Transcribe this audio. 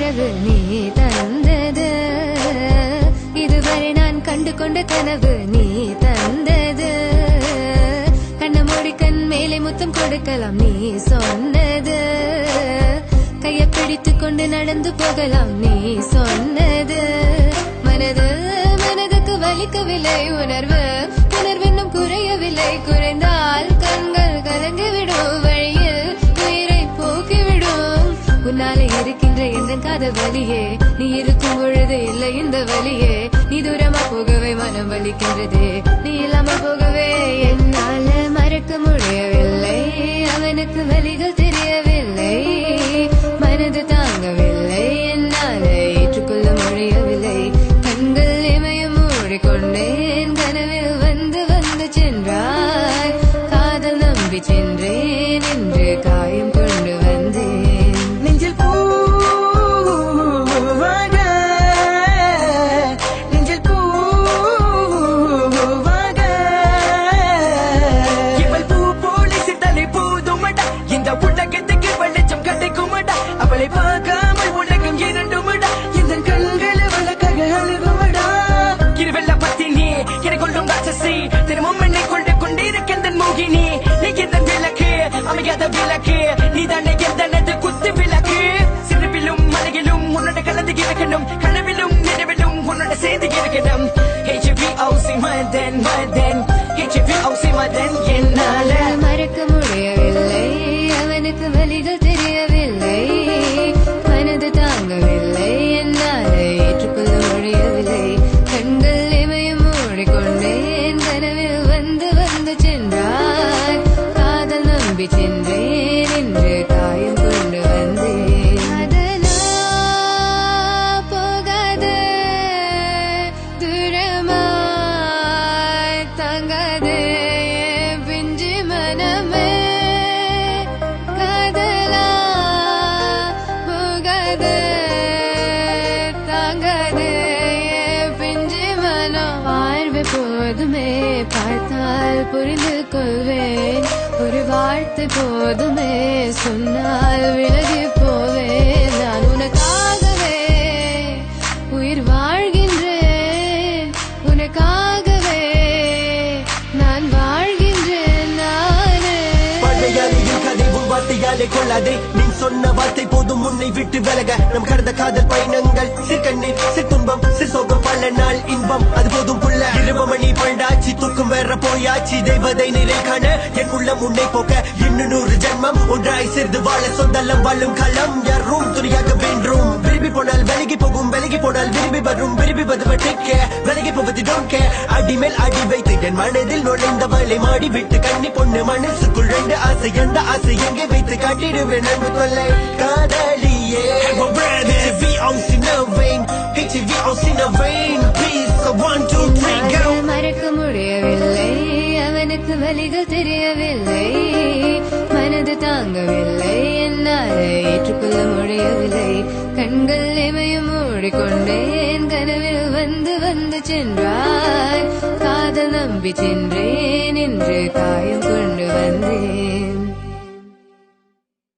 இரவு நீ தந்தது, இதுவரை நான் கண்டு கொண்ட கனவு நீ தந்தது. கண்ண மூடி கண் மேலே முத்தம் கொடுக்கலாம் நீ சொன்னது, கையை பிடித்துக் கொண்டு நடந்து போகலாம் நீ சொன்னது. மனதுக்கு வலிக்கவில்லை உணர்வு, உணர்வென்னும் குறையவில்லை, குறைந்தால் கண்கள் கலங்கிவிடும், வழியில் உயிரை போக்கிவிடும். உன்னாலே இருக்கின்ற எந்த காதல் வலியே, நீ இருக்கும் பொழுது இல்லை இந்த வலியே. நீ தூரமா போகவே மனம் வலிக்கின்றதே, நீ இல்லாமல் போகவே என்னால மறக்க முடியவில்லை. அவனுக்கு வலிகள் தெரியவில்லை, மனது தாங்கவில்லை, என்னால ஏற்றுக்கொள்ள முடியவில்லை. கண்கள் இமையும் மூடிக்கொண்டேன், கனவில் வந்து வந்து சென்றாய், காதல் நம்பி சென்றேன், என்று காயம் கொண்டு வந்தேன். நெஞ்சில் பூவாக, நெஞ்சில் பூவாக, இவள் பூ போலி சித்தலை பூதுமடா, இந்த உலகத்துக்கு வெளிச்சம் கிடைக்குமடா, அவளை பார்க்காமல் உலகம் இரண்டுமடா, இந்த கண்கள் வழக்காக அழுகுமடா. இருவெல்ல பத்தினி என்னை கொள்ளும் ராட்சசி, தினமும் என்னை கொண்டு கொண்டிருக்கின்ற மோகினி. நீ எந்த விளக்கு அமையாத விளக்கு, நீதானே எந்தனது குத்து விளக்கு. சிறுவிலும் மலையிலும் உன்னோட கலந்து இருக்கணும், கனவிலும் நினைவிலும் உன்னோட சேர்ந்து இருக்கணும். HVOC மதன் மதன், HVOC மதன் என்னால மறக்க முடியவில்லை, அவனுக்கு வலிகள் தெரியவில்லை, மனது தாங்கவில்லை, என்னால ஏற்றுக்கொள்ள முடியவில்லை. கண்கள் இமையும் மூடிக்கொண்டேன், கனவில் வந்து வந்து சென்றாய், காதல் நம்பி சென்றேன், என்று காயம் கொண்டு வந்தேன். அதனா போகாதே, தூரமாய் தங்காதே என் பிஞ்சு மனமே, காதலா போகாதே, தாங்காதே என் பிஞ்சு மனம். பார்வை போதுமே, பார்த்தால் புரிந்து கொள்வேன், ஒரு வார்த்தை போதுமே, சொன்னால் விலகி போவேன். நான் உனக்காகவே உயிர் வாழ்கின்றேன், உனக்காகவே நான் வாழ்கின்றேன். நானே பழையாலையும் கதை உன் வார்த்தையாலே கொள்ளாதே, நீ சொன்ன வார்த்தை போதும் உன்னை விட்டு விலக. நம் கடந்த காதல் பயணங்கள் சிற்கண்ணீர் சிற்துன்பம் சிற்சோகம், பல நாள் இன்பம் அது போதும் புள்ள. 20 மணி பண்டாச்சி, தூக்கம் வேற போயாச்சி, தெய்வதை நிலை காண என் உள்ளம் உன்னை போக்க. 200 ஜென்மம் ஒன்றாய் சேர்ந்து வாழ, சொந்தலம் வாழும் களம் யாரும் துணியாக வென்றும். விரும்பி போனால் விலகி போகும், விலகி போனால் விரும்பி வரும், விரும்பி வருவ டேக் கேர், விலகி போவது டோன்ட் கேர். அடிமேல் அடி வைத்து என் மனதில் நுழைந்தவளை மாடி விட்டு கண்ணி பொண்ணு மனசுக்குள் 2 ஆசை, அந்த ஆசை எங்கே வைத்து காட்டிடுவேன் அன்பு தொல்லை காதலியே. HVOC no vein, HVOC no vein, please so 1 2 3 go. மறக்க முடியவில்லை, அவனுக்கு வலிகள் தெரியவில்லை, மனது தாங்கவில்லை, என்னால் ஏற்றுக்கொள்ள முடியவில்லை. கண்கள் இமையும் மூடிக்கொண்டேன், கனவில் வந்து வந்து சென்றாய், காதல் நம்பி சென்றேன், என்று காயம் கொண்டு வந்தேன்.